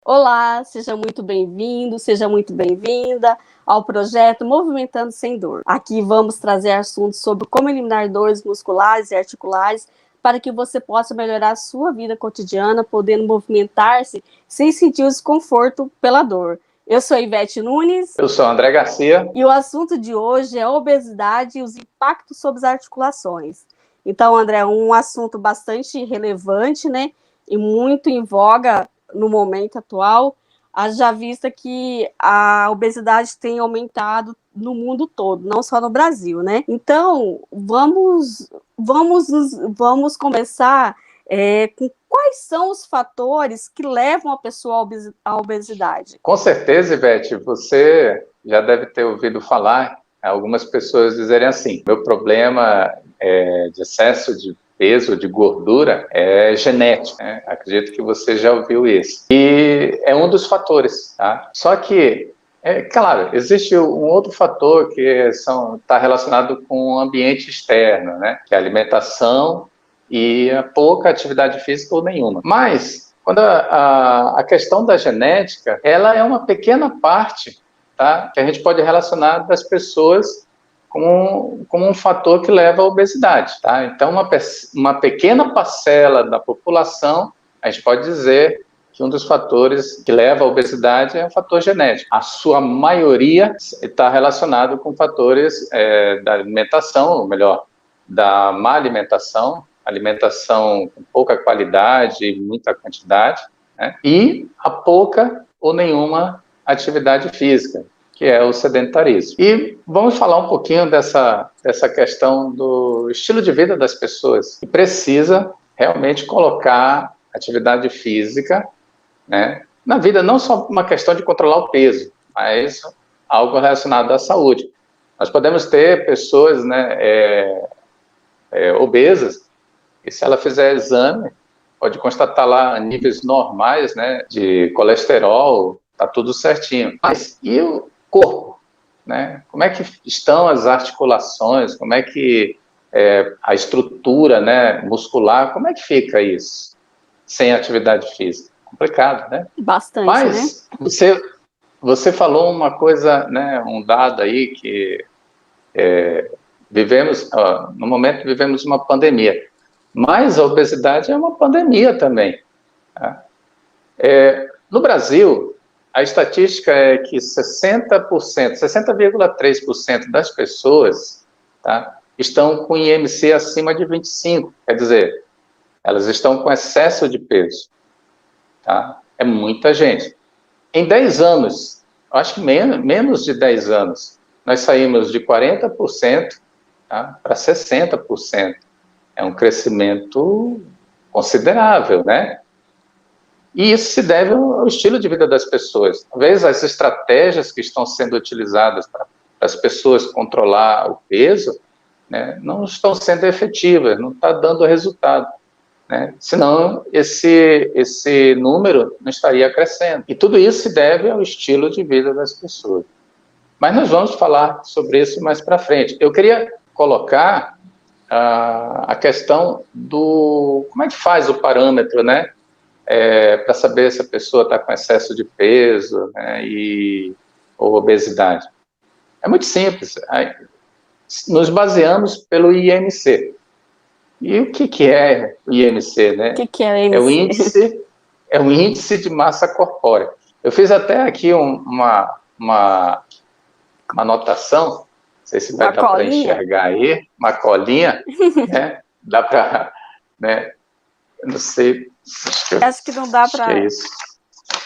Olá, seja muito bem-vindo, seja muito bem-vinda ao projeto Movimentando Sem Dor. Aqui vamos trazer assuntos sobre como eliminar dores musculares e articulares para que você possa melhorar a sua vida cotidiana, podendo movimentar-se sem sentir o desconforto pela dor. Eu sou Ivete Nunes. Eu sou André Garcia. E o assunto de hoje é a obesidade e os impactos sobre as articulações. Então, André, é um assunto bastante relevante, né? E muito em voga no momento atual, haja vista que a obesidade tem aumentado no mundo todo, não só no Brasil, né? Então, vamos começar com quais são os fatores que levam a pessoa à obesidade. Com certeza, Ivete, você já deve ter ouvido falar algumas pessoas dizerem assim: meu problema de excesso de peso, de gordura, é genético, né? Acredito que você já ouviu isso. E é um dos fatores, tá? Só que, claro, existe um outro fator que está relacionado com o ambiente externo, né? Que é a alimentação e a pouca atividade física ou nenhuma. Mas, quando a questão da genética, ela é uma pequena parte, tá? Que a gente pode relacionar das pessoas como um fator que leva à obesidade, tá? Então, uma pequena parcela da população, a gente pode dizer que um dos fatores que leva à obesidade é o fator genético. A sua maioria está relacionado com fatores da alimentação, ou melhor, da má alimentação com pouca qualidade e muita quantidade, né? E a pouca ou nenhuma atividade física, que é o sedentarismo. E vamos falar um pouquinho dessa questão do estilo de vida das pessoas, que precisa realmente colocar atividade física, né, na vida, não só uma questão de controlar o peso, mas algo relacionado à saúde. Nós podemos ter pessoas, né, obesas, e se ela fizer exame, pode constatar lá níveis normais, né, de colesterol, tá tudo certinho. Mas e o corpo, né? Como é que estão as articulações? Como é que a estrutura, né, muscular? Como é que fica isso sem atividade física? Complicado, né? Bastante, mas, né? Você falou uma coisa, né, um dado aí que no momento vivemos uma pandemia, mas a obesidade é uma pandemia também. Tá? No Brasil, a estatística é que 60,3% das pessoas, tá, estão com IMC acima de 25, quer dizer, elas estão com excesso de peso. Tá? É muita gente. Em 10 anos, acho que menos de 10 anos, nós saímos de 40%, tá, para 60%. É um crescimento considerável, né? E isso se deve ao estilo de vida das pessoas. Talvez as estratégias que estão sendo utilizadas para as pessoas controlar o peso, né, não estão sendo efetivas, não está dando resultado, né? Senão esse número não estaria crescendo. E tudo isso se deve ao estilo de vida das pessoas. Mas nós vamos falar sobre isso mais para frente. Eu queria colocar a questão do como é que faz o parâmetro, né? Para saber se a pessoa está com excesso de peso, né, ou obesidade. É muito simples. Nos baseamos pelo IMC. E o que é o IMC? Né? O que é o IMC? É o índice de massa corpórea. Eu fiz até aqui uma anotação, não sei se vai dar para enxergar aí, uma colinha, né? Dá para, né? Eu não sei. Acho que não dá para. É isso.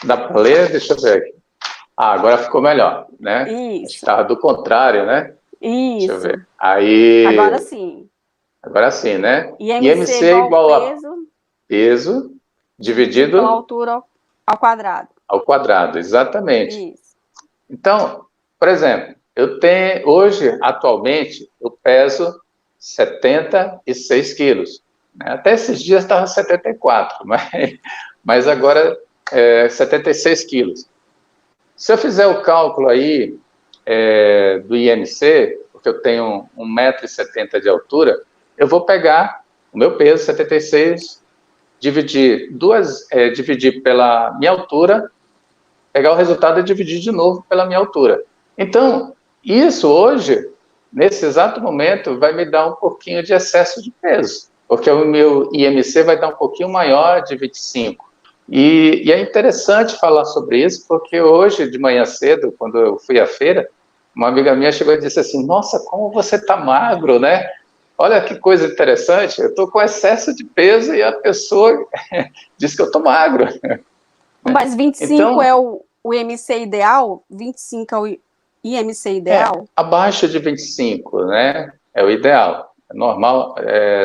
Dá para ler? Deixa eu ver aqui. Agora ficou melhor, né? Isso. Estava do contrário, né? Isso. Deixa eu ver. Aí. Agora sim. Agora sim, né? IMC é igual a peso dividido pela altura ao quadrado. Ao quadrado, exatamente. Isso. Então, por exemplo, hoje, atualmente, eu peso 76 quilos. Até esses dias estava 74, mas agora 76 quilos. Se eu fizer o cálculo aí do IMC, porque eu tenho 1,70 m de altura, eu vou pegar o meu peso, 76, dividir pela minha altura, pegar o resultado e dividir de novo pela minha altura. Então, isso hoje, nesse exato momento, vai me dar um pouquinho de excesso de peso, porque o meu IMC vai dar um pouquinho maior de 25. E é interessante falar sobre isso, porque hoje, de manhã cedo, quando eu fui à feira, uma amiga minha chegou e disse assim, nossa, como você está magro, né? Olha que coisa interessante, eu estou com excesso de peso e a pessoa diz que eu estou magro. Mas 25 então, é o IMC ideal? 25 é o IMC ideal? Abaixo de 25, né? É o ideal. É normal,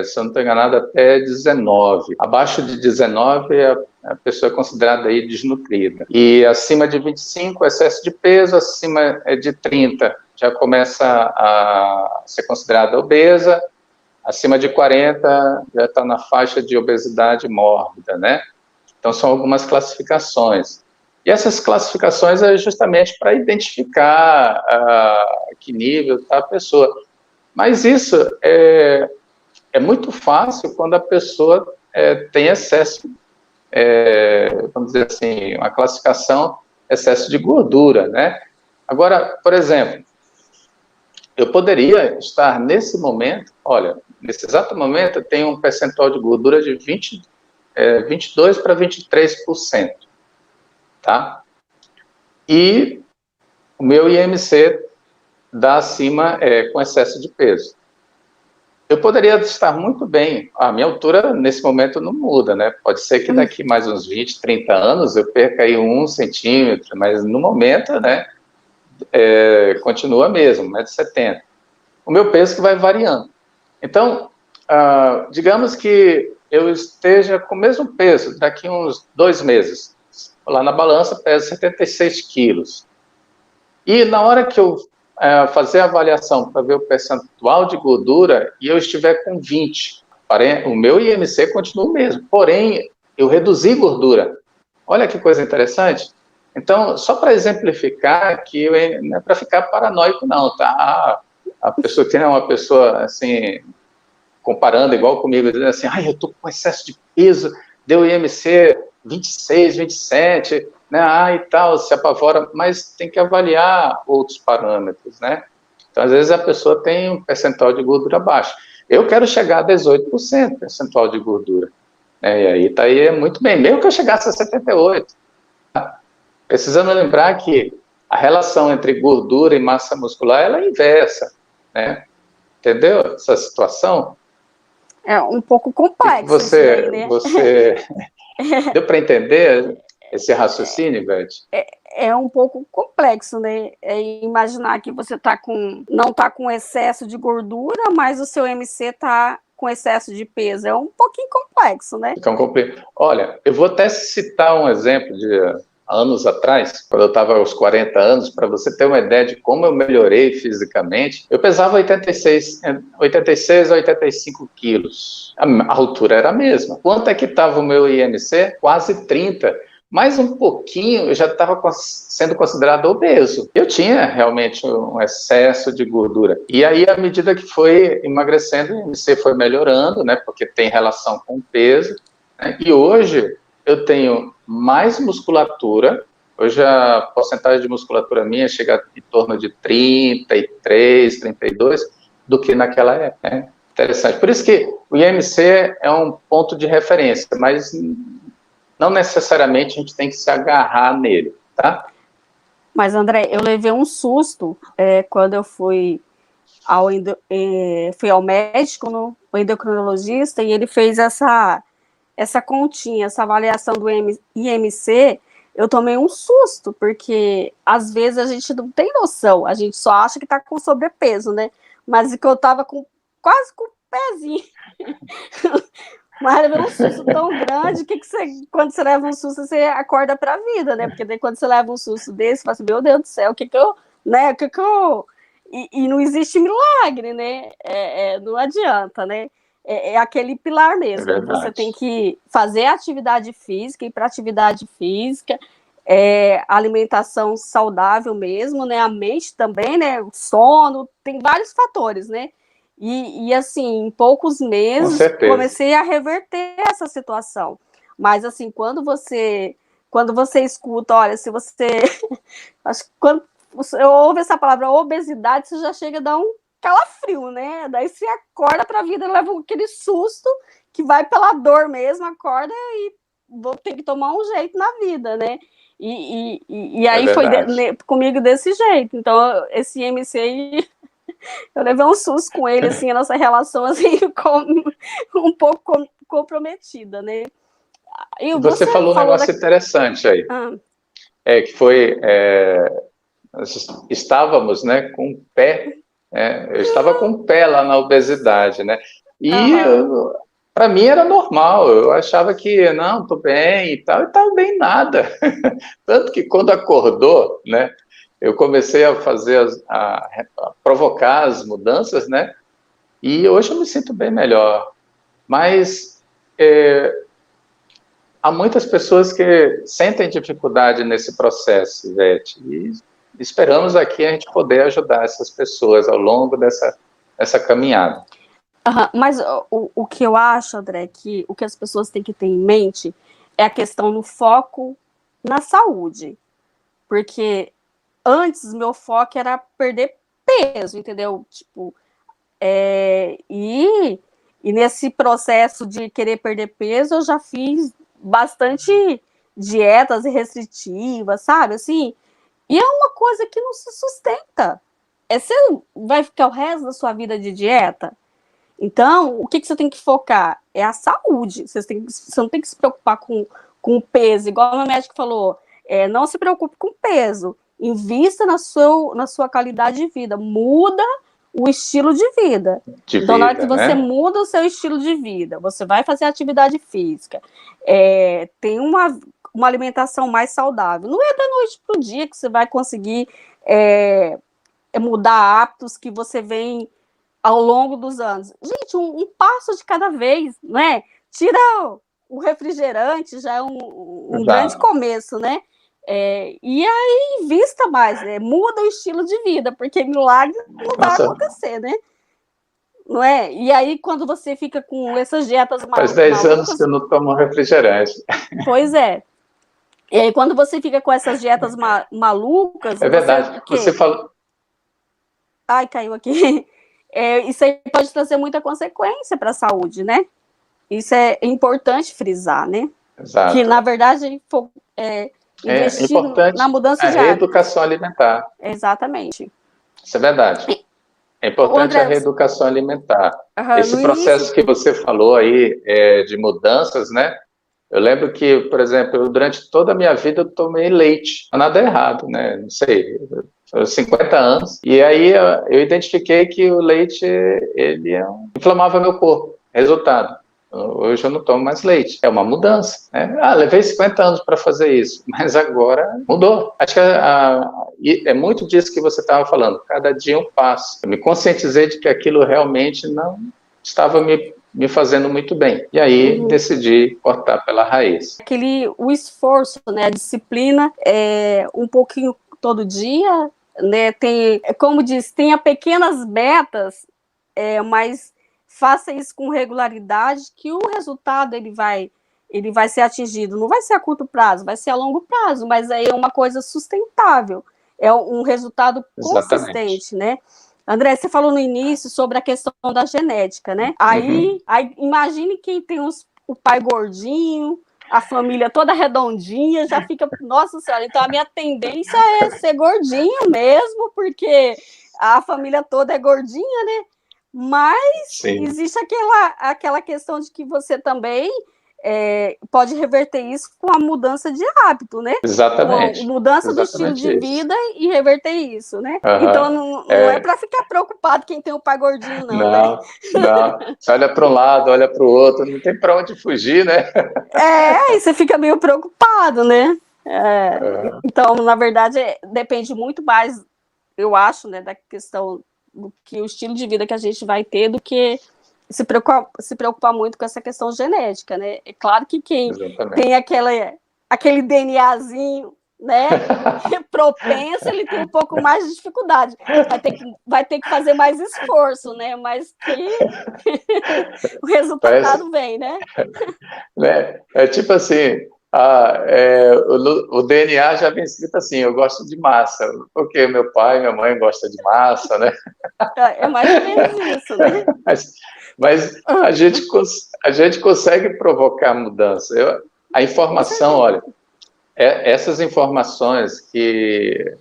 se eu não estou enganado, até 19. Abaixo de 19, a pessoa é considerada aí desnutrida. E acima de 25, excesso de peso, acima de 30, já começa a ser considerada obesa. Acima de 40, já está na faixa de obesidade mórbida, né? Então, são algumas classificações. E essas classificações é justamente para identificar que nível está a pessoa. Mas isso é muito fácil quando a pessoa tem excesso, vamos dizer assim, uma classificação, excesso de gordura, né? Agora, por exemplo, eu poderia estar nesse momento, olha, nesse exato momento eu tenho um percentual de gordura de 22 para 23%, tá? E o meu IMC dá acima com excesso de peso. Eu poderia estar muito bem, a minha altura nesse momento não muda, né? Pode ser que daqui mais uns 20, 30 anos eu perca aí 1 centímetro, mas no momento, né, continua mesmo, 1,70 m. O meu peso que vai variando. Então, digamos que eu esteja com o mesmo peso daqui uns 2 meses. Lá na balança pesa 76 quilos. E na hora que eu fazer a avaliação para ver o percentual de gordura e eu estiver com 20, o meu IMC continua o mesmo, porém eu reduzi gordura. Olha que coisa interessante. Então, só para exemplificar, que não é para ficar paranoico não, tá? A pessoa que é uma pessoa assim, comparando igual comigo, dizendo assim, eu estou com excesso de peso, deu IMC 26, 27, né, e tal, se apavora, mas tem que avaliar outros parâmetros, né? Então, às vezes a pessoa tem um percentual de gordura baixo. Eu quero chegar a 18% percentual de gordura, né, e aí tá aí muito bem, mesmo que eu chegasse a 78%. Tá? Precisamos lembrar que a relação entre gordura e massa muscular, ela é inversa, né? Entendeu essa situação? É um pouco complexo isso daí, né? Deu para entender esse raciocínio, Beth? É um pouco complexo, né? Imaginar que você não está com excesso de gordura, mas o seu MC está com excesso de peso. É um pouquinho complexo, né? Então, olha, eu vou até citar um exemplo de anos atrás, quando eu estava aos 40 anos, para você ter uma ideia de como eu melhorei fisicamente. Eu pesava 86 a 85 quilos. A altura era a mesma. Quanto é que estava o meu IMC? Quase 30. Mais um pouquinho, eu já estava sendo considerado obeso. Eu tinha realmente um excesso de gordura. E aí, à medida que foi emagrecendo, o IMC foi melhorando, né? Porque tem relação com o peso. Né? E hoje eu tenho mais musculatura. Hoje a porcentagem de musculatura minha chega em torno de 33, 32, do que naquela época. Né? Interessante. Por isso que o IMC é um ponto de referência, mas não necessariamente a gente tem que se agarrar nele, tá? Mas, André, eu levei um susto quando eu fui ao médico, o endocrinologista, e ele fez essa continha, essa avaliação do IMC. Eu tomei um susto, porque às vezes a gente não tem noção, a gente só acha que está com sobrepeso, né? Mas que eu estava quase com o pezinho. Mas levou um susto tão grande que quando você leva um susto, você acorda para a vida, né? Porque daí quando você leva um susto desse, você fala assim, meu Deus do céu, né? E não existe milagre, né? Não adianta, né? É aquele pilar mesmo. Você tem que fazer atividade física, ir para atividade física, alimentação saudável mesmo, né? A mente também, né? O sono, tem vários fatores, né? E assim, em poucos meses, comecei a reverter essa situação. Mas, assim, quando você quando você escuta, olha, se você... Acho que quando você ouve essa palavra obesidade, você já chega a dar um calafrio, né? Daí você acorda para a vida, leva aquele susto que vai pela dor mesmo, acorda e vou ter que tomar um jeito na vida, né? E aí foi comigo desse jeito. Então, esse MC, eu levei um susto com ele, assim, a nossa relação, assim, um pouco comprometida, né? E você falou um negócio interessante aí, que foi, nós estávamos, né, com o pé, eu estava com o pé lá na obesidade, né, e para mim era normal, eu achava que, não, tô bem e tal, e estava bem nada, tanto que quando acordou, né, eu comecei a fazer, a provocar as mudanças, né, e hoje eu me sinto bem melhor, mas há muitas pessoas que sentem dificuldade nesse processo, Ivete, e esperamos aqui a gente poder ajudar essas pessoas ao longo dessa caminhada. Mas o que eu acho, André, que o que as pessoas têm que ter em mente é a questão do foco na saúde, porque antes meu foco era perder peso, entendeu? Tipo, e nesse processo de querer perder peso, eu já fiz bastante dietas restritivas, sabe? Assim, e é uma coisa que não se sustenta. Você vai ficar o resto da sua vida de dieta? Então, o que você tem que focar? É a saúde. Você não tem que se preocupar com o peso. Igual o meu médico falou, não se preocupe com o peso. Invista na sua qualidade de vida. Muda o estilo de vida. Então, na hora que você muda o seu estilo de vida, você vai fazer atividade física, tem uma alimentação mais saudável. Não é da noite para o dia que você vai conseguir mudar hábitos que você vem ao longo dos anos. Gente, um passo de cada vez, né? Tira o refrigerante, já é um grande começo, né? E aí, invista mais, muda o estilo de vida, porque milagre não vai acontecer, né? Não é? E aí, quando você fica com essas dietas malucas... Faz 10 anos que eu não tomo refrigerante. Pois é. E aí, quando você fica com essas dietas malucas... É verdade. Você falou... Ai, caiu aqui. Isso aí pode trazer muita consequência para a saúde, né? Isso é importante frisar, né? Exato. Que, na verdade, investir na mudança de hábito. A reeducação alimentar. Exatamente. Isso é verdade. É importante a reeducação alimentar. Esse processo que você falou aí de mudanças, né? Eu lembro que, por exemplo, durante toda a minha vida eu tomei leite. Não há nada errado, né? Não sei, 50 anos. E aí eu identifiquei que o leite, ele inflamava meu corpo. Resultado, hoje eu não tomo mais leite. É uma mudança, né? Levei 50 anos para fazer isso, mas agora mudou. Acho que é muito disso que você estava falando. Cada dia um passo. Eu me conscientizei de que aquilo realmente não estava me fazendo muito bem. E aí decidi cortar pela raiz. O esforço, né? A disciplina, um pouquinho todo dia, né? Como diz, tenha pequenas metas, mas faça isso com regularidade, que o resultado ele vai ser atingido. Não vai ser a curto prazo, vai ser a longo prazo, mas aí é uma coisa sustentável, é um resultado consistente, né? André, você falou no início sobre a questão da genética, né? Aí imagine quem tem o pai gordinho, a família toda redondinha, já fica, nossa senhora, então a minha tendência é ser gordinho mesmo, porque a família toda é gordinha, né? Mas existe aquela questão de que você também pode reverter isso com a mudança de hábito, né? Exatamente. Com a mudança do estilo de vida e reverter isso, né? Então, não é para ficar preocupado quem tem o pai gordinho, não, né? Não. Você olha para um lado, olha para o outro, não tem para onde fugir, né? Aí você fica meio preocupado, né? Então, na verdade, depende muito mais, eu acho, né, da questão do que o estilo de vida que a gente vai ter, do que se preocupar muito com essa questão genética, né? É claro que quem tem aquele DNAzinho, né, propenso, ele tem um pouco mais de dificuldade. Vai ter que fazer mais esforço, né? Mas que o resultado vem, né? É tipo assim, O DNA já vem escrito assim, eu gosto de massa, porque meu pai e minha mãe gostam de massa, né? É mais ou menos isso, né? Mas a gente consegue provocar mudança. A Com informação, certeza. olha, essas informações que,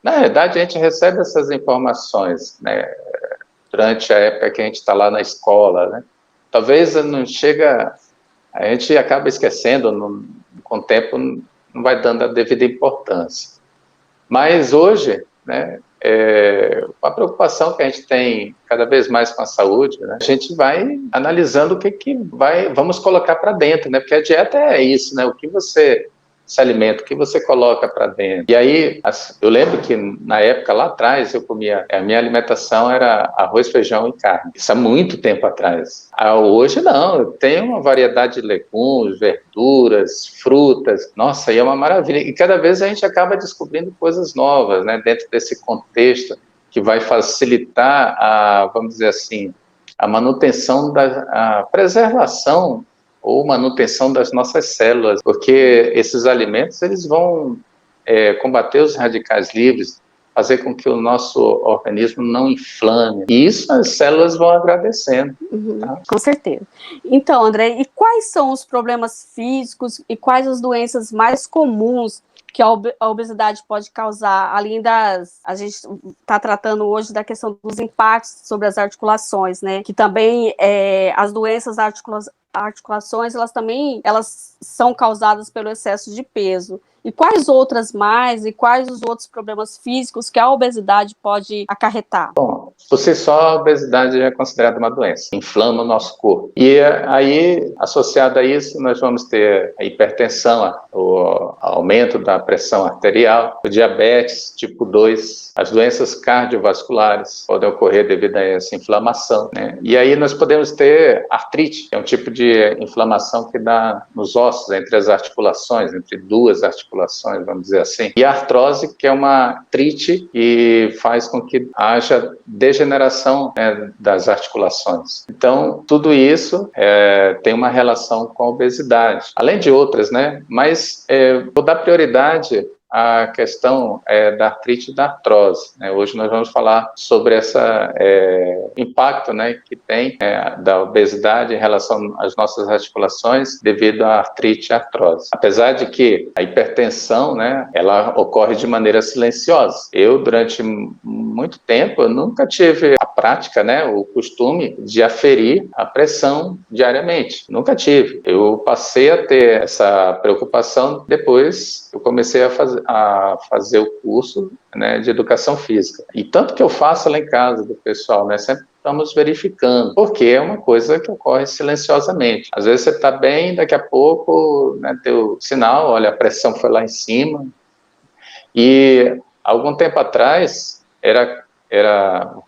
na verdade, a gente recebe essas informações, né, durante a época que a gente está lá na escola, né? Talvez não chega, a gente acaba esquecendo, com o tempo não vai dando a devida importância. Mas hoje, né, a preocupação que a gente tem cada vez mais com a saúde, né, a gente vai analisando o que vamos colocar para dentro, né, porque a dieta é isso, né, o que você se alimenta, o que você coloca para dentro. E aí, eu lembro que na época lá atrás eu comia, a minha alimentação era arroz, feijão e carne. Isso há muito tempo atrás. Hoje não, eu tenho uma variedade de legumes, verduras, frutas. Nossa, aí é uma maravilha. E cada vez a gente acaba descobrindo coisas novas, né, dentro desse contexto que vai facilitar vamos dizer assim, a manutenção a preservação ou manutenção das nossas células, porque esses alimentos eles vão combater os radicais livres, fazer com que o nosso organismo não inflame, e isso as células vão agradecendo. Tá? Com certeza. Então, André, e quais são os problemas físicos e quais as doenças mais comuns que a obesidade pode causar, além a gente está tratando hoje da questão dos impactos sobre as articulações, né, que também as doenças articulações, elas são causadas pelo excesso de peso. E quais outras mais, e quais os outros problemas físicos que a obesidade pode acarretar? Bom, por si só, a obesidade é considerada uma doença, inflama o nosso corpo. E aí, associado a isso, nós vamos ter a hipertensão, o aumento da pressão arterial, o diabetes tipo 2, as doenças cardiovasculares podem ocorrer devido a essa inflamação, né? E aí nós podemos ter artrite, que é um tipo de inflamação que dá nos ossos, entre as articulações, entre duas articulações, vamos dizer assim. E a artrose, que é uma artrite que faz com que haja degeneração, né, das articulações. Então, tudo isso tem uma relação com a obesidade, além de outras, né? Mas vou dar prioridade à questão da artrite e da artrose, né? Hoje nós vamos falar sobre esse impacto, né, que tem da obesidade em relação às nossas articulações devido à artrite e artrose. Apesar de que a hipertensão, né, ela ocorre de maneira silenciosa. Eu, durante muito tempo, eu nunca tive a prática, né, o costume de aferir a pressão diariamente. Nunca tive. Eu passei a ter essa preocupação depois eu comecei a fazer o curso, né, de educação física. E tanto que eu faço lá em casa do pessoal, né, sempre estamos verificando, porque é uma coisa que ocorre silenciosamente. Às vezes você está bem, daqui a pouco, né, teu sinal, olha, a pressão foi lá em cima. E algum tempo atrás,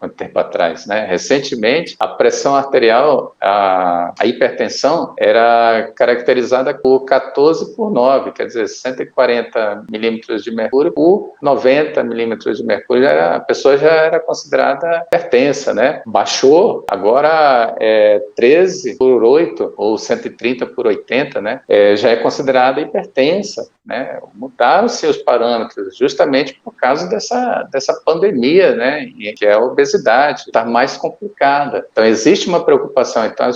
muito tempo atrás, né? Recentemente, a pressão arterial, a hipertensão, era caracterizada por 14/9, quer dizer, 140 milímetros de mercúrio por 90 milímetros de mercúrio. A pessoa já era considerada hipertensa, né? Baixou, agora 13/8 ou 130/80, né? Já é considerada hipertensa, né? Mudaram-se os parâmetros justamente por causa dessa pandemia, né? Que é a obesidade, está mais complicada. Então, existe uma preocupação, então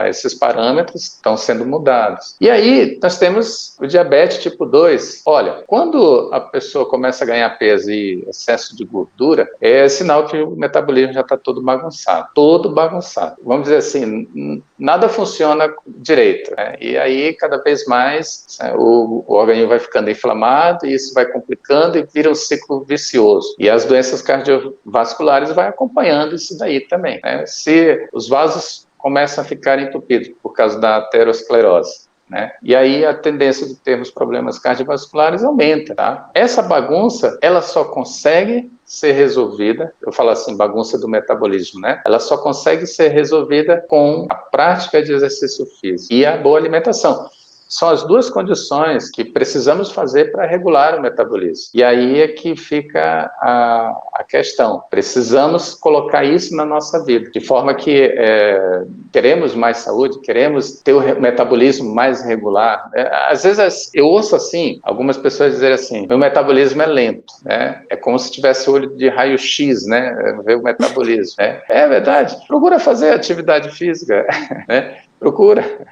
esses parâmetros estão sendo mudados. E aí, nós temos o diabetes tipo 2. Olha, quando a pessoa começa a ganhar peso e excesso de gordura, é sinal que o metabolismo já está todo bagunçado. Vamos dizer assim, nada funciona direito, né? E aí, cada vez mais, o organismo vai ficando inflamado, e isso vai complicando e vira um ciclo vicioso. E as doenças cardiovasculares vai acompanhando isso daí também, né? Se os vasos começam a ficar entupidos por causa da aterosclerose, né? E aí a tendência de termos problemas cardiovasculares aumenta, tá? Essa bagunça, ela só consegue ser resolvida, eu falo assim, bagunça do metabolismo, né? Ela só consegue ser resolvida com a prática de exercício físico e a boa alimentação. são as duas condições que precisamos fazer para regular o metabolismo. E aí é que fica a questão. Precisamos colocar isso na nossa vida, de forma que queremos mais saúde, queremos ter o metabolismo mais regular. Às vezes eu ouço assim, algumas pessoas dizerem assim, meu metabolismo é lento, né? É como se tivesse olho de raio-x, né? Ver o metabolismo. Né? É verdade. Procura fazer atividade física, né? Procura,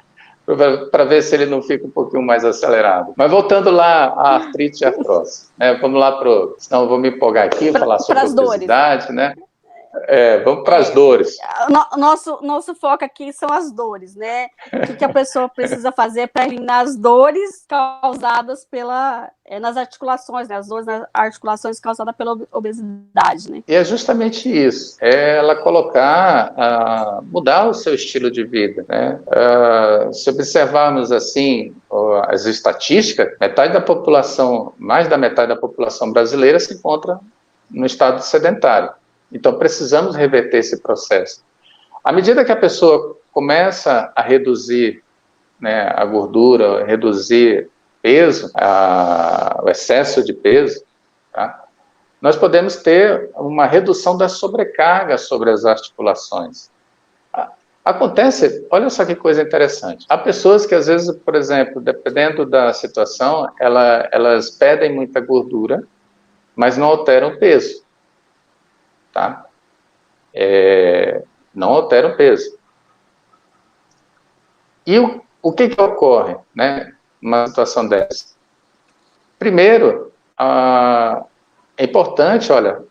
para ver se ele não fica um pouquinho mais acelerado. Mas voltando lá à artrite e artrose, né? Vamos lá senão eu vou me empolgar aqui, falar sobre obesidade, né? Vamos para as dores. Nosso foco aqui são as dores, né? O que a pessoa precisa fazer para eliminar as dores causadas nas articulações, né? As dores nas articulações causadas pela obesidade, né? E é justamente isso, ela mudar o seu estilo de vida, né? Se observarmos assim as estatísticas, mais da metade da população brasileira se encontra no estado sedentário. Então, precisamos reverter esse processo. À medida que a pessoa começa a reduzir, né, a gordura, reduzir peso, o excesso de peso, tá? Nós podemos ter uma redução da sobrecarga sobre as articulações. Acontece, olha só que coisa interessante. Há pessoas que, às vezes, por exemplo, dependendo da situação, elas perdem muita gordura, mas não alteram o peso. Tá? Não altera o peso. E o que ocorre, né, numa situação dessa? Primeiro, é importante, olha,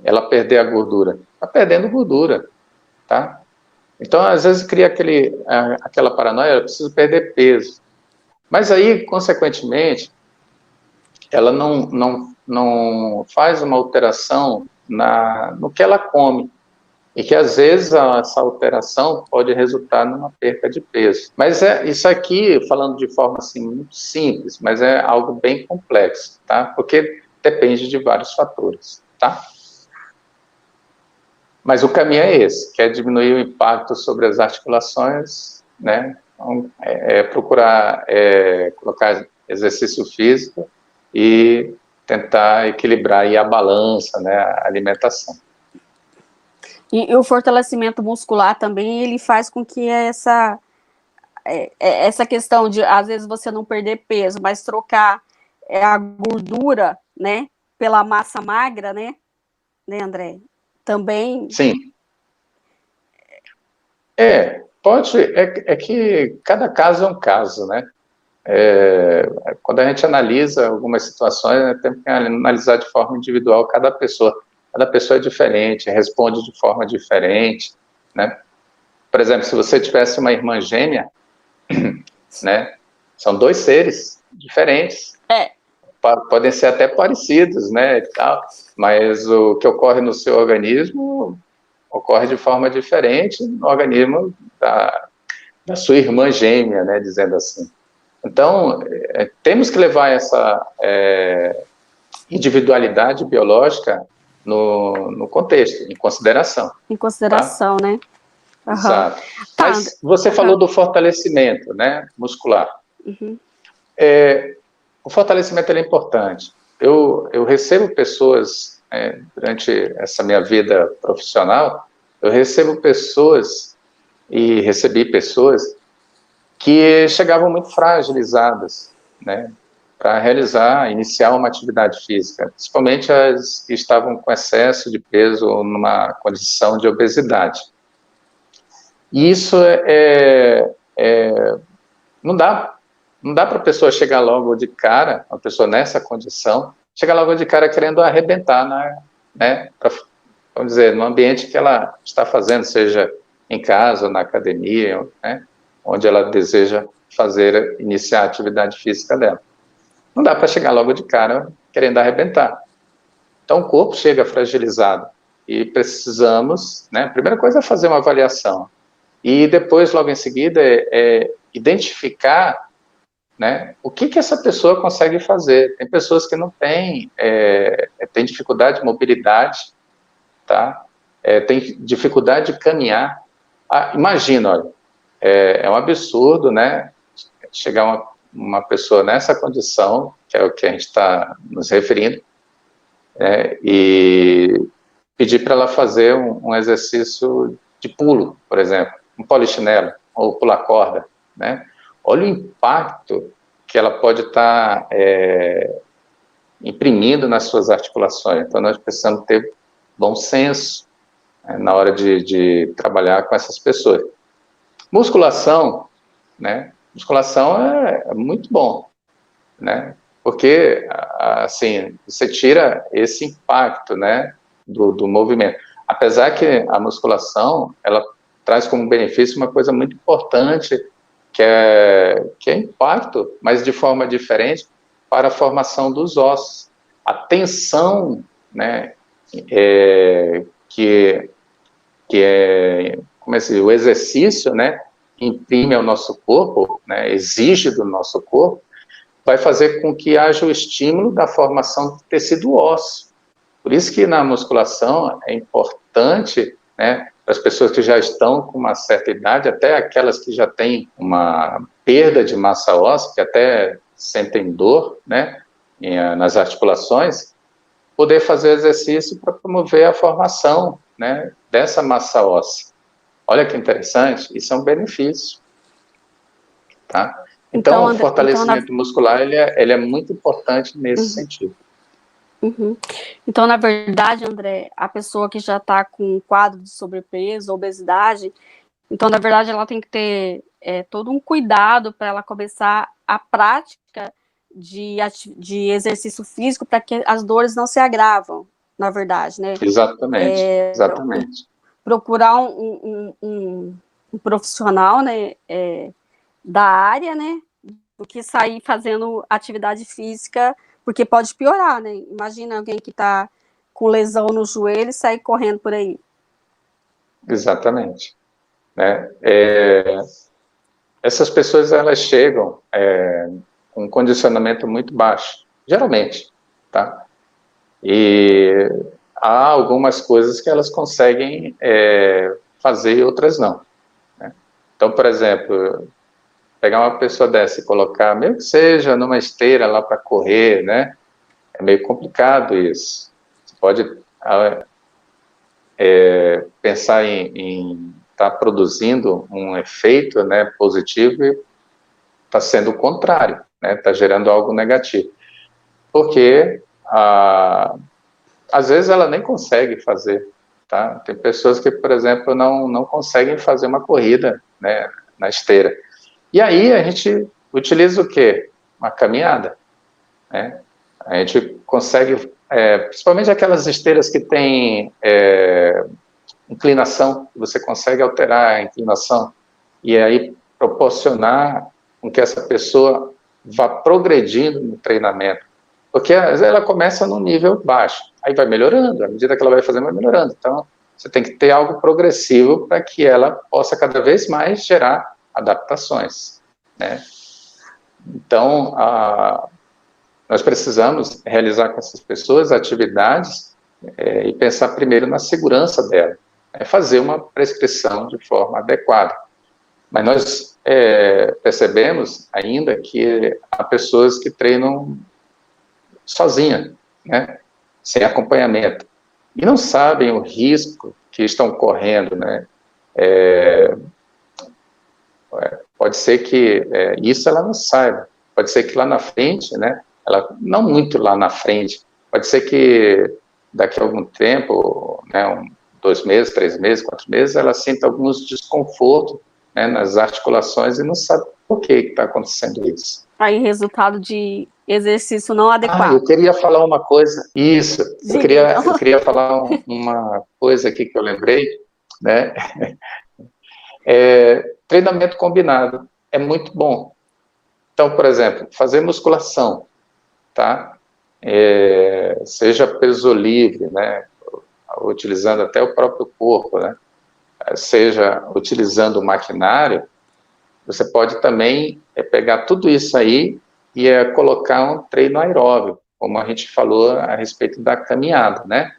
ela perder a gordura. Está perdendo gordura, tá? Então, às vezes, cria aquela paranoia, eu preciso perder peso. Mas aí, consequentemente, ela não faz uma alteração no que ela come, e que às vezes essa alteração pode resultar numa perca de peso. Mas isso aqui, falando de forma assim muito simples, mas é algo bem complexo, tá? Porque depende de vários fatores, tá? Mas o caminho é esse, que é diminuir o impacto sobre as articulações, né? Então, procurar colocar exercício físico e tentar equilibrar aí a balança, né, a alimentação. E o fortalecimento muscular também, ele faz com que essa questão de, às vezes, você não perder peso, mas trocar a gordura, né, pela massa magra, né, André? Também... Sim. Pode, que cada caso é um caso, né? Quando a gente analisa algumas situações, né, tem que analisar de forma individual cada pessoa é diferente, responde de forma diferente, né? Por exemplo, se você tivesse uma irmã gêmea, né, são dois seres diferentes, podem ser até parecidos, né, e tal, mas o que ocorre no seu organismo ocorre de forma diferente no organismo da sua irmã gêmea, né, dizendo assim. Então, temos que levar essa individualidade biológica no contexto, em consideração. Em consideração, tá? Né? Uhum. Exato. Mas você falou do fortalecimento, né, muscular. Uhum. O fortalecimento é importante. Eu recebo pessoas, durante essa minha vida profissional, eu recebo pessoas, e recebi pessoas, que chegavam muito fragilizadas, né, para iniciar uma atividade física, principalmente as que estavam com excesso de peso ou numa condição de obesidade. E isso não dá para a pessoa chegar logo de cara, uma pessoa nessa condição, chegar logo de cara querendo arrebentar, né, vamos dizer, no ambiente que ela está fazendo, seja em casa, na academia, né, onde ela deseja iniciar a atividade física dela. Não dá para chegar logo de cara querendo arrebentar. Então, o corpo chega fragilizado e precisamos, né, a primeira coisa é fazer uma avaliação e depois, logo em seguida, identificar, né, o que essa pessoa consegue fazer. Tem pessoas que não têm dificuldade de mobilidade, tá? Tem dificuldade de caminhar. Imagina, olha, é um absurdo, né? chegar uma pessoa nessa condição, que é o que a gente está nos referindo, e pedir para ela fazer um exercício de pulo, por exemplo, um polichinelo, ou pular corda, né? Olha o impacto que ela pode estar imprimindo nas suas articulações. Então, nós precisamos ter bom senso, né, na hora de trabalhar com essas pessoas. Musculação, né? Musculação é muito bom, né? Porque, assim, você tira esse impacto, né, do movimento. Apesar que a musculação, ela traz como benefício uma coisa muito importante, que é impacto, mas de forma diferente, para a formação dos ossos. A tensão, né, como é assim, o exercício, né, imprime ao nosso corpo, né, exige do nosso corpo, vai fazer com que haja o estímulo da formação do tecido ósseo. Por isso que na musculação é importante, né, para as pessoas que já estão com uma certa idade, até aquelas que já têm uma perda de massa óssea, que até sentem dor, né, nas articulações, poder fazer exercício para promover a formação, né, dessa massa óssea. Olha que interessante, isso é um benefício, tá? Então o fortalecimento muscular, ele é muito importante nesse sentido. Uhum. Então, na verdade, André, a pessoa que já está com um quadro de sobrepeso, obesidade, então, na verdade, ela tem que ter todo um cuidado para ela começar a prática de exercício físico para que as dores não se agravam, na verdade, né? Exatamente, exatamente. Procurar um profissional, né, da área, né, do que sair fazendo atividade física, porque pode piorar, né? Imagina alguém que está com lesão no joelho e sair correndo por aí. Exatamente. Né? Essas pessoas, elas chegam com um condicionamento muito baixo, geralmente, tá? E há algumas coisas que elas conseguem fazer e outras não, né? Então, por exemplo, pegar uma pessoa dessa e colocar, mesmo que seja numa esteira lá para correr, né? É meio complicado isso. Você pode pensar em estar produzindo um efeito, né, positivo, e está sendo o contrário, né? Está gerando algo negativo. Porque, às vezes, ela nem consegue fazer, tá? Tem pessoas que, por exemplo, não conseguem fazer uma corrida, né, na esteira. E aí a gente utiliza o quê? Uma caminhada, né? A gente consegue, principalmente aquelas esteiras que têm inclinação, você consegue alterar a inclinação e aí proporcionar com que essa pessoa vá progredindo no treinamento. Porque às vezes ela começa num nível baixo, aí vai melhorando, à medida que ela vai fazendo, vai melhorando. Então, você tem que ter algo progressivo para que ela possa cada vez mais gerar adaptações, né? Então, nós precisamos realizar com essas pessoas atividades e pensar primeiro na segurança dela, fazer uma prescrição de forma adequada. Mas nós percebemos ainda que há pessoas que treinam sozinha, né, sem acompanhamento, e não sabem o risco que estão correndo, né? Pode ser que isso ela não saiba, pode ser que lá na frente, né, não muito lá na frente, pode ser que daqui a algum tempo, né, 2 meses, 3 meses, 4 meses, ela sinta alguns desconfortos, né, nas articulações e não sabe por que está acontecendo isso. Aí, resultado de exercício não adequado. Eu queria falar uma coisa, isso, eu queria falar uma coisa aqui que eu lembrei, né, treinamento combinado é muito bom. Então, por exemplo, fazer musculação, tá? Seja peso livre, né, utilizando até o próprio corpo, né, seja utilizando o maquinário, você pode também pegar tudo isso aí e colocar um treino aeróbio, como a gente falou a respeito da caminhada, né?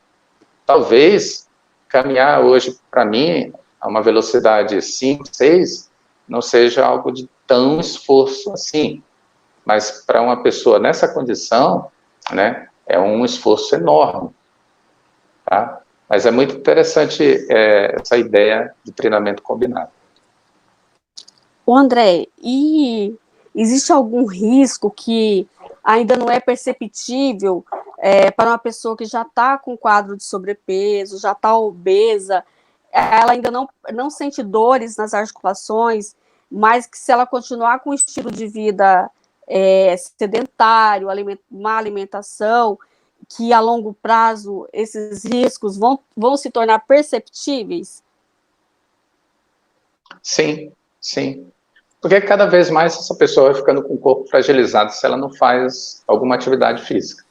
Talvez caminhar hoje, para mim, a uma velocidade 5, 6, não seja algo de tão esforço assim. Mas para uma pessoa nessa condição, né, é um esforço enorme, tá? Mas é muito interessante essa ideia de treinamento combinado. O André, e existe algum risco que ainda não é perceptível para uma pessoa que já está com quadro de sobrepeso, já está obesa, ela ainda não sente dores nas articulações, mas que se ela continuar com um estilo de vida sedentário, má alimentação, que a longo prazo esses riscos vão se tornar perceptíveis? Sim, sim. Porque cada vez mais essa pessoa vai ficando com o corpo fragilizado se ela não faz alguma atividade física,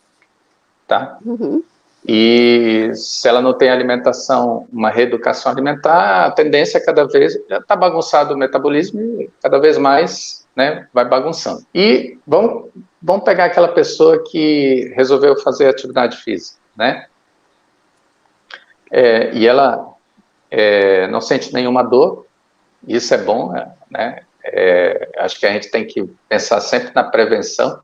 tá? Uhum. E se ela não tem alimentação, uma reeducação alimentar, a tendência é cada vez, já está bagunçado o metabolismo e cada vez mais, né, vai bagunçando. E vamos pegar aquela pessoa que resolveu fazer atividade física, né? E ela não sente nenhuma dor, isso é bom, né? Acho que a gente tem que pensar sempre na prevenção.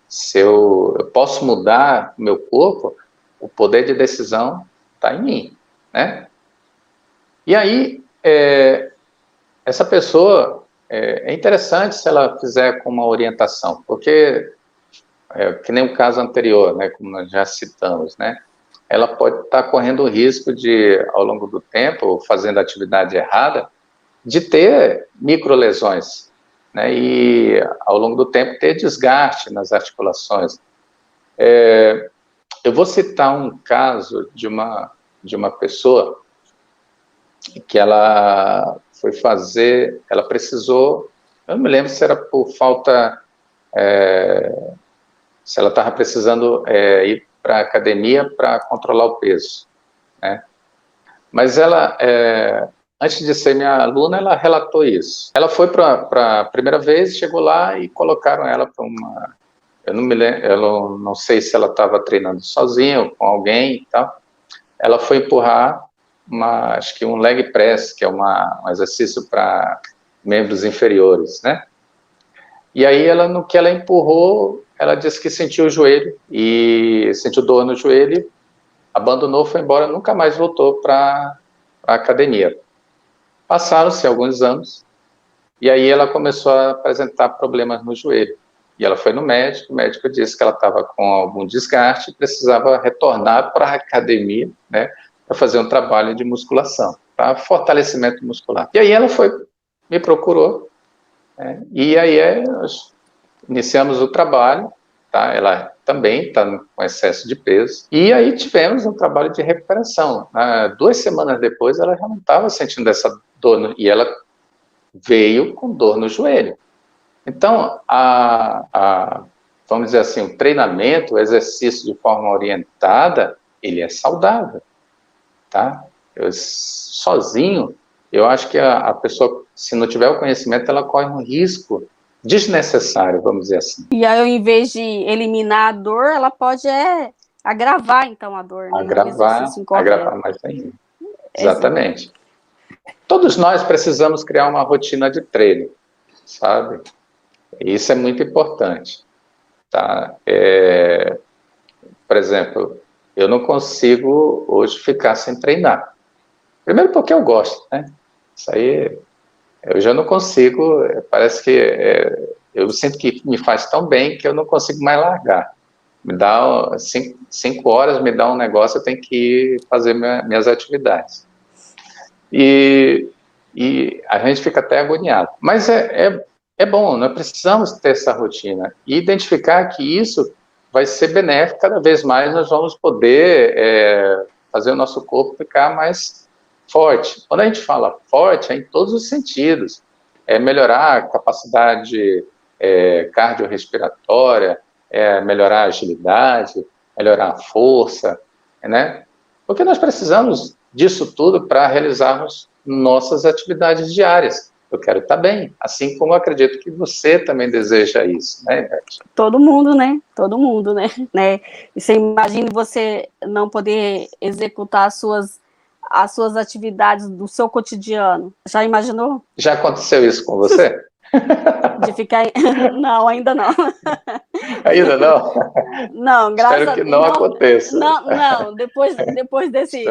Se eu posso mudar o meu corpo, o poder de decisão está em mim, né? E aí, essa pessoa, é interessante se ela fizer com uma orientação, porque, que nem o caso anterior, né, como nós já citamos, né? Ela pode estar correndo o risco de, ao longo do tempo, fazendo a atividade errada, de ter microlesões, né, e ao longo do tempo ter desgaste nas articulações. Eu vou citar um caso de uma pessoa que ela foi fazer, ela precisou, eu não me lembro se era por falta, se ela estava precisando ir para a academia para controlar o peso, né? Mas ela, antes de ser minha aluna, ela relatou isso. Ela foi para a primeira vez, chegou lá e colocaram ela para uma... Eu não me lembro, eu não sei se ela estava treinando sozinha ou com alguém e tal. Ela foi empurrar acho que um leg press, que é um exercício para membros inferiores, né? E aí, no que ela empurrou, ela disse que sentiu o joelho, e sentiu dor no joelho, abandonou, foi embora, nunca mais voltou para a academia. Passaram-se alguns anos, e aí ela começou a apresentar problemas no joelho. E ela foi no médico, o médico disse que ela estava com algum desgaste e precisava retornar para a academia, né, para fazer um trabalho de musculação, para fortalecimento muscular. E aí ela me procurou, né, e aí nós iniciamos o trabalho, tá? Ela também está com excesso de peso, e aí tivemos um trabalho de recuperação. 2 semanas depois ela já não estava sentindo essa dor, e ela veio com dor no joelho. Então, vamos dizer assim, o treinamento, o exercício de forma orientada, ele é saudável, tá? Sozinho, eu acho que a pessoa, se não tiver o conhecimento, ela corre um risco desnecessário, vamos dizer assim. E aí, ao invés de eliminar a dor, ela pode agravar, então, a dor, né? Agravar mais ainda. Exatamente. Todos nós precisamos criar uma rotina de treino, sabe? Isso é muito importante, tá? Por exemplo, eu não consigo hoje ficar sem treinar. Primeiro porque eu gosto, né? Isso aí, eu já não consigo, parece que eu sinto que me faz tão bem que eu não consigo mais largar. Me dá 5 horas, me dá um negócio, eu tenho que ir fazer minhas atividades. E a gente fica até agoniado. Mas é bom, nós precisamos ter essa rotina e identificar que isso vai ser benéfico. Cada vez mais nós vamos poder fazer o nosso corpo ficar mais forte. Quando a gente fala forte, é em todos os sentidos. Melhorar a capacidade cardiorrespiratória, melhorar a agilidade, melhorar a força, né? Porque nós precisamos disso tudo para realizarmos nossas atividades diárias. Eu quero estar bem, assim como eu acredito que você também deseja isso, né, Beth? Todo mundo, né? Todo mundo, né? E você imagina você não poder executar as suas atividades do seu cotidiano. Já imaginou? Já aconteceu isso com você? De ficar. Não, ainda não. Ainda não? Não, graças Espero a que Deus. não Não, aconteça. não, depois desse.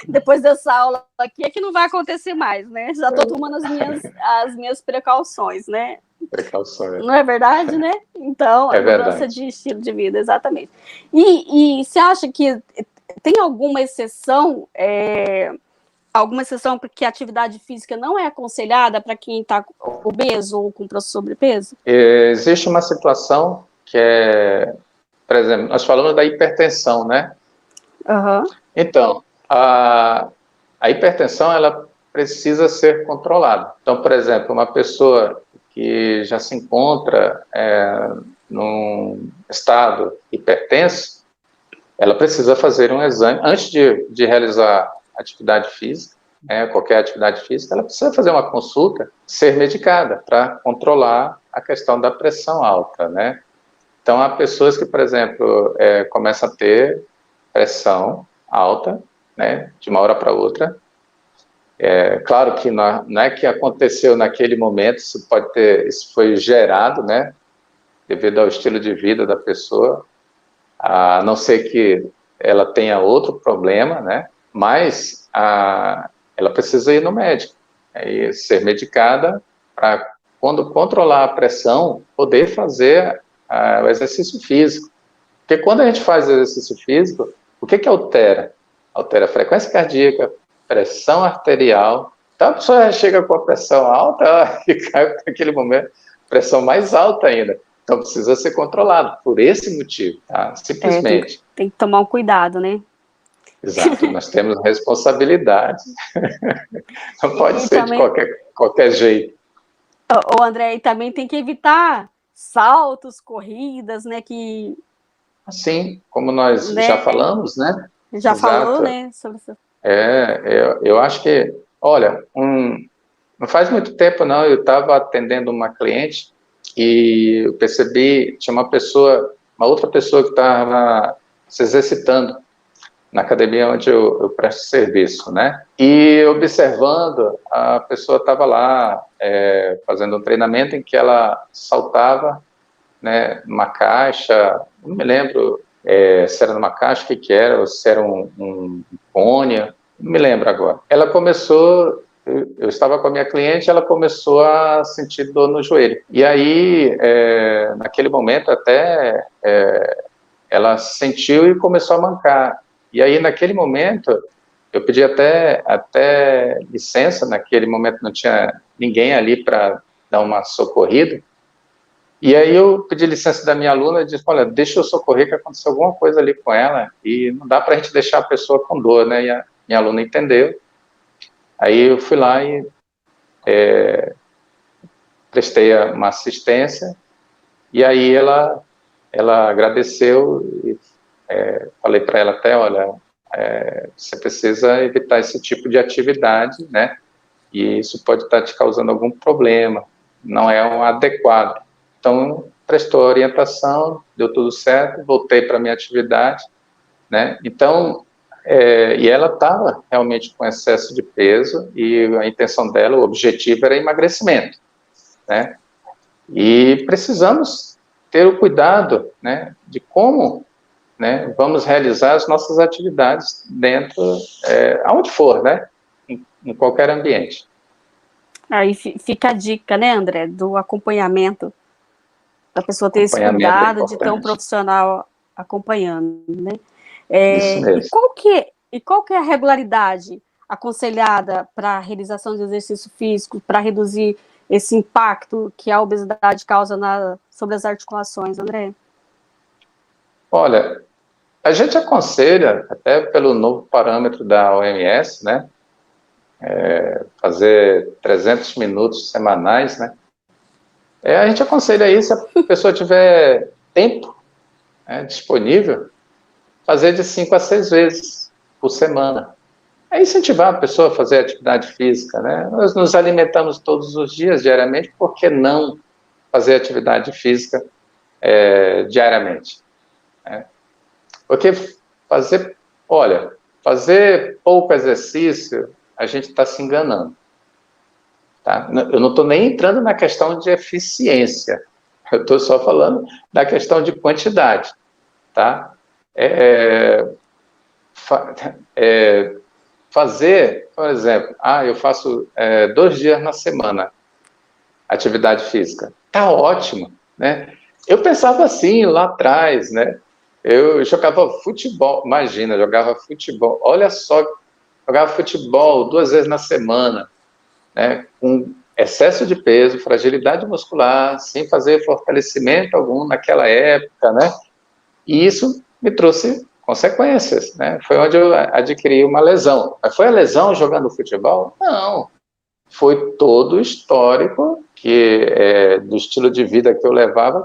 Depois dessa aula aqui é que não vai acontecer mais, né? Já estou tomando as minhas precauções, né? Precauções. Não é verdade, né? Então, a É mudança verdade. de estilo de vida, exatamente. E você acha que tem alguma exceção porque a atividade física não é aconselhada para quem está obeso ou com sobrepeso? Existe uma situação que é, por exemplo, nós falamos da hipertensão, né? Uhum. Então, a hipertensão, ela precisa ser controlada. Então, por exemplo, uma pessoa que já se encontra num estado hipertenso, ela precisa fazer um exame, antes de realizar atividade física, qualquer atividade física, ela precisa fazer uma consulta, ser medicada para controlar a questão da pressão alta, né? Então, há pessoas que, por exemplo, começam a ter pressão alta, né, de uma hora para outra. Claro que não é que aconteceu naquele momento, isso foi gerado, né, devido ao estilo de vida da pessoa, a não ser que ela tenha outro problema, né, mas ela precisa ir no médico, e ser medicada para, quando controlar a pressão, poder fazer o exercício físico. Porque quando a gente faz exercício físico, o que altera? Altera a frequência cardíaca, pressão arterial. Então a pessoa chega com a pressão alta e cai naquele momento, pressão mais alta ainda. Então precisa ser controlado por esse motivo, tá? Simplesmente. Tem que tomar um cuidado, né? Exato, nós temos responsabilidade. Não pode E ser de também, qualquer jeito. o André, e também tem que evitar saltos, corridas, né? Que, Assim, como nós já né? falamos, né? Já falou, Exato. né? Sobre isso. Eu acho que, olha, não faz muito tempo não, eu estava atendendo uma cliente e eu percebi, tinha uma outra pessoa que estava se exercitando na academia onde eu presto serviço, né? E observando, a pessoa estava lá fazendo um treinamento em que ela saltava, né, numa caixa, não me lembro se era numa caixa, o que era, ou se era um pônei, não me lembro agora. Ela começou, eu estava com a minha cliente, ela começou a sentir dor no joelho. E aí, naquele momento até, ela sentiu e começou a mancar. E aí, naquele momento, eu pedi até licença, naquele momento não tinha ninguém ali para dar uma socorrida. E aí eu pedi licença da minha aluna e disse, olha, deixa eu socorrer que aconteceu alguma coisa ali com ela e não dá para a gente deixar a pessoa com dor, né? E a minha aluna entendeu. Aí eu fui lá e prestei uma assistência e aí ela agradeceu e falei para ela até, olha, você precisa evitar esse tipo de atividade, né? E isso pode estar te causando algum problema, não é um adequado. Então, prestou a orientação, deu tudo certo, voltei para a minha atividade, né? Então, e ela estava realmente com excesso de peso e a intenção dela, o objetivo era emagrecimento, né? E precisamos ter o cuidado, né, de como, né, vamos realizar as nossas atividades dentro, aonde for, né, em qualquer ambiente. Aí fica a dica, né, André, do acompanhamento, da pessoa ter esse Acompanhamento é cuidado de ter um importante. profissional acompanhando, né? Isso E mesmo. qual que é a regularidade aconselhada para a realização de exercício físico, para reduzir esse impacto que a obesidade causa sobre as articulações, André? Olha, a gente aconselha, até pelo novo parâmetro da OMS, né, fazer 300 minutos semanais, né, a gente aconselha aí, se a pessoa tiver tempo, né, disponível, fazer de 5 a 6 vezes por semana. É incentivar a pessoa a fazer atividade física, né? Nós nos alimentamos todos os dias, diariamente, por que não fazer atividade física diariamente? Né? Porque fazer pouco exercício, a gente está se enganando. tá? Eu não estou nem entrando na questão de eficiência, eu estou só falando da questão de quantidade, tá? Fazer, por exemplo, eu faço 2 dias na semana atividade física, tá ótimo, né? Eu pensava assim lá atrás, né? Eu jogava futebol, imagina, jogava futebol, olha só, jogava futebol 2 vezes na semana, né? Com excesso de peso, fragilidade muscular, sem fazer fortalecimento algum naquela época, né? E isso me trouxe consequências, né? Foi onde eu adquiri uma lesão. Mas foi a lesão jogando futebol? Não. Foi todo o histórico do estilo de vida que eu levava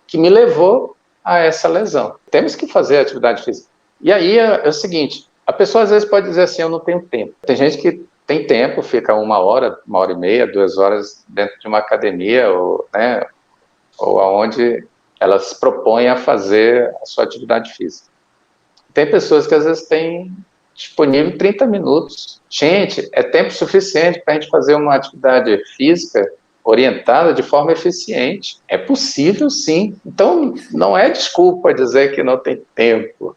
que me levou a essa lesão. Temos que fazer atividade física. E aí é o seguinte, a pessoa às vezes pode dizer assim, eu não tenho tempo. Tem gente que tem tempo, fica 1 hora e meia, 2 horas dentro de uma academia, ou aonde ela se propõe a fazer a sua atividade física. Tem pessoas que às vezes têm disponível 30 minutos. Gente, é tempo suficiente para a gente fazer uma atividade física orientada de forma eficiente. É possível, sim. Então, não é desculpa dizer que não tem tempo.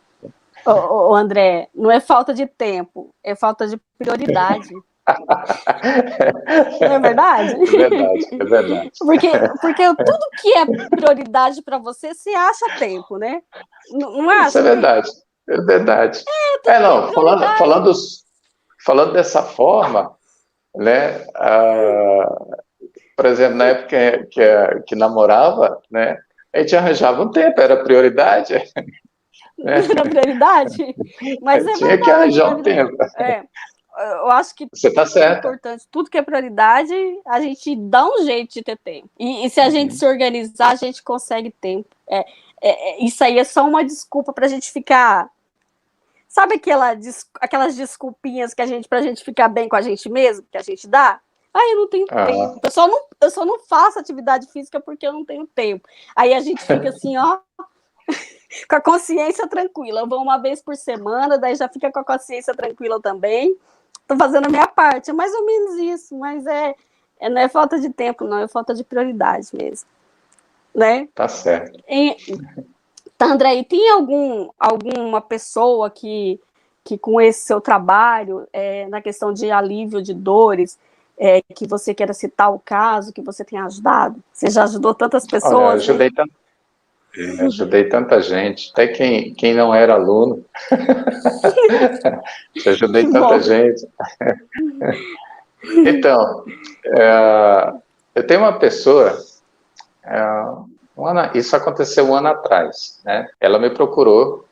André, não é falta de tempo, é falta de prioridade. Não é verdade? É verdade, é verdade. Porque tudo que é prioridade para você, você acha tempo, né? Não acha? Isso é verdade, é verdade. Não, falando dessa forma, né? Por exemplo, na época que namorava, né? A gente arranjava um tempo, era prioridade. Né? Era prioridade? Mas é tinha verdade, que arranjar um tempo. Eu acho que você está certo. É importante. Tudo que é prioridade, a gente dá um jeito de ter tempo. E se a gente se organizar, a gente consegue tempo. Isso aí é só uma desculpa para a gente ficar... Sabe aquelas desculpinhas que pra gente ficar bem com a gente mesmo, que a gente dá? Eu não tenho tempo. Eu só não faço atividade física porque eu não tenho tempo. Aí a gente fica assim, ó, com a consciência tranquila. Eu vou 1 vez por semana, daí já fica com a consciência tranquila também. Estou fazendo a minha parte. É mais ou menos isso, mas não é falta de tempo, não. É falta de prioridade mesmo. Né? Tá certo. André, e tem alguma pessoa que com esse seu trabalho, na questão de alívio de dores, que você queira citar o caso, que você tenha ajudado? Você já ajudou tantas pessoas? Olha, ajudei tanta gente, até quem não era aluno. Já ajudei tanta gente. Então, eu tenho uma pessoa... isso aconteceu 1 ano atrás, né? Ela me procurou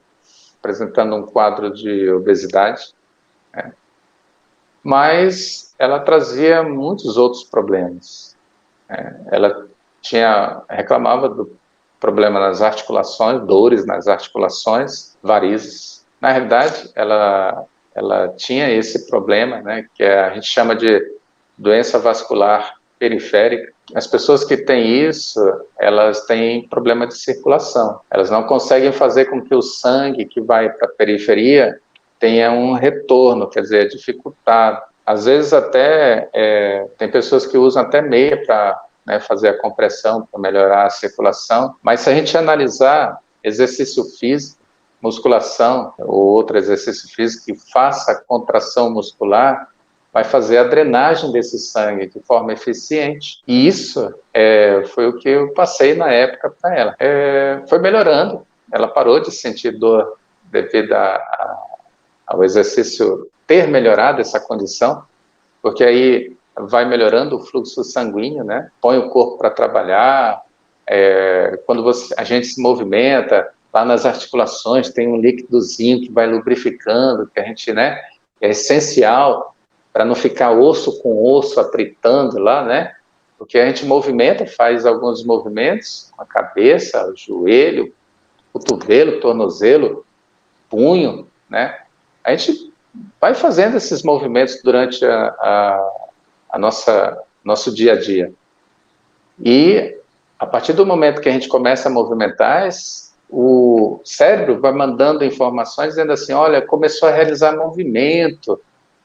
apresentando um quadro de obesidade, né? Mas ela trazia muitos outros problemas, né? Ela reclamava do problema nas articulações, dores nas articulações, varizes. Na realidade, ela tinha esse problema, né? Que a gente chama de doença vascular periférica. As pessoas que têm isso, elas têm problema de circulação. Elas não conseguem fazer com que o sangue que vai para a periferia tenha um retorno, quer dizer, é dificultado. Às vezes até tem pessoas que usam até meia para fazer a compressão, para melhorar a circulação. Mas se a gente analisar exercício físico, musculação ou outro exercício físico que faça contração muscular, vai fazer a drenagem desse sangue de forma eficiente. E isso foi o que eu passei na época para ela. Foi melhorando, ela parou de sentir dor devido ao exercício ter melhorado essa condição, porque aí vai melhorando o fluxo sanguíneo, né? Põe o corpo para trabalhar, quando a gente se movimenta, lá nas articulações tem um líquidozinho que vai lubrificando, que a gente, né, é essencial para não ficar osso com osso atritando lá, né? Porque a gente movimenta, faz alguns movimentos, a cabeça, o joelho, cotovelo, tornozelo, punho, né? A gente vai fazendo esses movimentos durante nosso dia a dia. E a partir do momento que a gente começa a movimentar, o cérebro vai mandando informações dizendo assim, olha, começou a realizar movimento,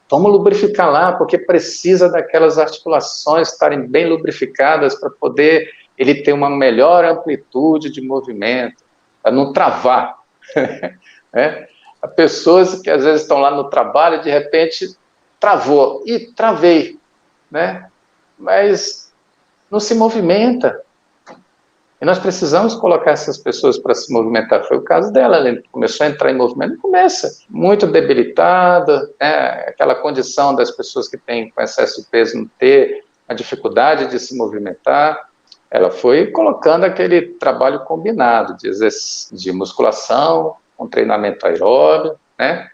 Vamos lubrificar lá, porque precisa daquelas articulações estarem bem lubrificadas para poder ele ter uma melhor amplitude de movimento, para não travar. Né? Há pessoas que às vezes estão lá no trabalho e de repente travou, e travei, né? Mas não se movimenta. E nós precisamos colocar essas pessoas para se movimentar. Foi o caso dela, ela começou a entrar em movimento, começa muito debilitada, né? Aquela condição das pessoas que têm com excesso de peso não ter a dificuldade de se movimentar. Ela foi colocando aquele trabalho combinado de musculação, com treinamento aeróbio, né?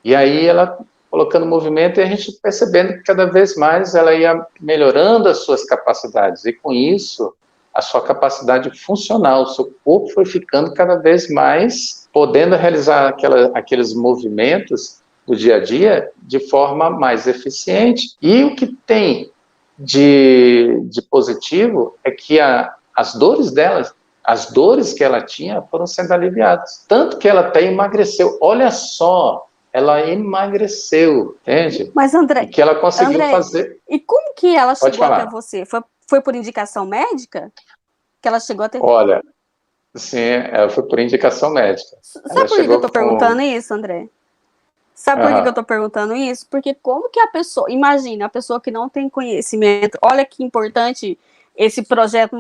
E aí ela colocando movimento e a gente percebendo que cada vez mais ela ia melhorando as suas capacidades. E com isso, a sua capacidade funcional, o seu corpo foi ficando cada vez mais podendo realizar aqueles movimentos do dia a dia de forma mais eficiente. E o que tem de positivo é que as dores dela, as dores que ela tinha foram sendo aliviadas. Tanto que ela até emagreceu. Olha só, ela emagreceu, entende? Mas, André, e que ela conseguiu fazer. E como que ela Pode chegou falar. até você? Foi por indicação médica que ela chegou até? Olha, sim, ela foi por indicação médica. Sabe por que eu estou perguntando isso, André? Sabe por que eu estou perguntando isso? Porque como que a pessoa, imagina, a pessoa que não tem conhecimento, olha que importante esse projeto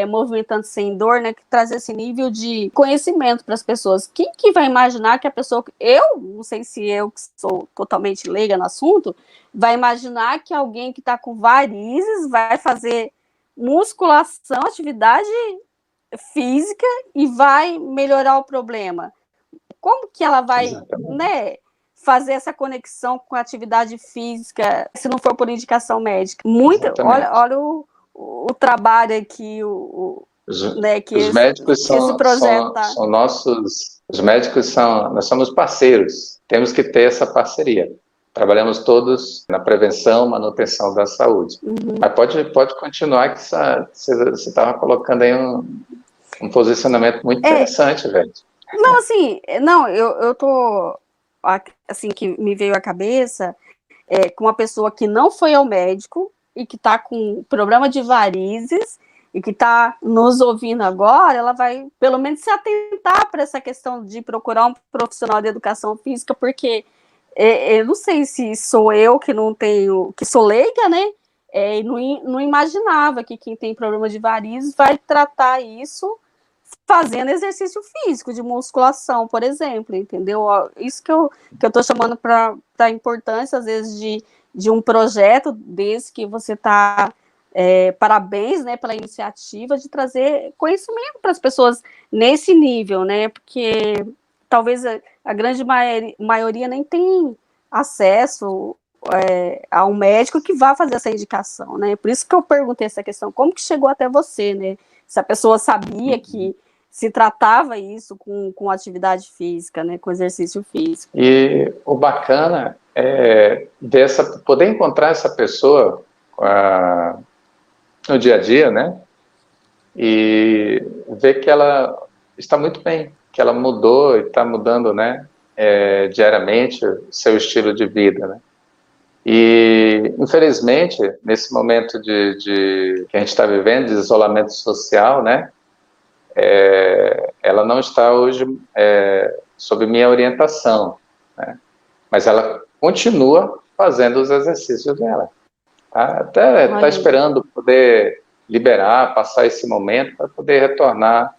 Movimentando Sem Dor, né, que traz esse nível de conhecimento para as pessoas. Quem que vai imaginar que a pessoa, eu, não sei se eu que sou totalmente leiga no assunto, vai imaginar que alguém que está com varizes vai fazer musculação, atividade física e vai melhorar o problema? Como que ela vai, né, fazer essa conexão com a atividade física se não for por indicação médica? Muito, olha o trabalho aqui, né, que os médicos esse projeto são nossos, os médicos nós somos parceiros, temos que ter essa parceria. Trabalhamos todos na prevenção, manutenção da saúde. Mas pode continuar, que você estava colocando aí um posicionamento muito interessante, velho. Não, assim, eu tô, assim, que me veio à cabeça, com uma pessoa que não foi ao médico e que está com problema de varizes e que está nos ouvindo agora, ela vai, pelo menos, se atentar para essa questão de procurar um profissional de educação física, porque eu não sei se sou eu que não tenho, que sou leiga, né? E não imaginava que quem tem problema de varizes vai tratar isso fazendo exercício físico, de musculação, por exemplo, entendeu? Isso que eu estou chamando para a importância, às vezes, de um projeto desse que você está, parabéns, né, pela iniciativa de trazer conhecimento para as pessoas nesse nível, né, porque talvez a grande maioria nem tem acesso a um médico que vá fazer essa indicação, né, por isso que eu perguntei essa questão, como que chegou até você, né, se a pessoa sabia que se tratava isso com atividade física, né, com exercício físico. E o bacana é poder encontrar essa pessoa no dia a dia, né, e ver que ela está muito bem, que ela mudou e está mudando, né, diariamente o seu estilo de vida, né. E, infelizmente, nesse momento que a gente está vivendo, de isolamento social, né, ela não está hoje sob minha orientação, né, mas ela continua fazendo os exercícios dela. Tá? Até está esperando poder liberar, passar esse momento para poder retornar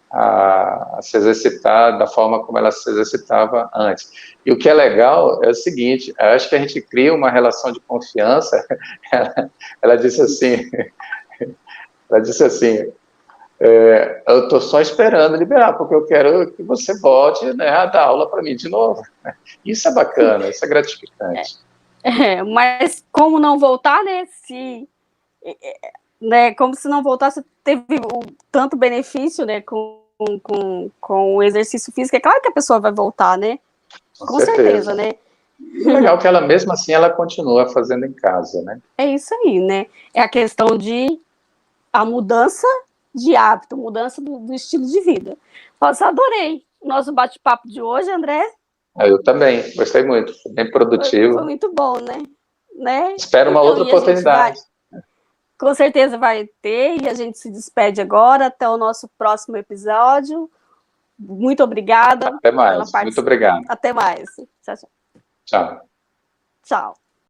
a se exercitar da forma como ela se exercitava antes. E o que é legal é o seguinte, eu acho que a gente cria uma relação de confiança. Ela disse assim, eu estou só esperando liberar, porque eu quero que você volte, né, a dar aula para mim de novo. Isso é bacana, isso é gratificante. Mas como não voltar, né, como se não voltasse, teve tanto benefício, né, com o exercício físico, é claro que a pessoa vai voltar, né? Com certeza, né? Legal que ela, mesmo assim, ela continua fazendo em casa, né? É isso aí, né? É a questão de a mudança de hábito, mudança do estilo de vida. Nossa, adorei o nosso bate-papo de hoje, André. Eu também, gostei muito, foi bem produtivo. Foi muito bom, né? Espero uma Então, outra oportunidade. Com certeza vai ter, e a gente se despede agora. Até o nosso próximo episódio. Muito obrigada. Até mais. Muito obrigado. Até mais. Tchau, tchau. Tchau. Tchau.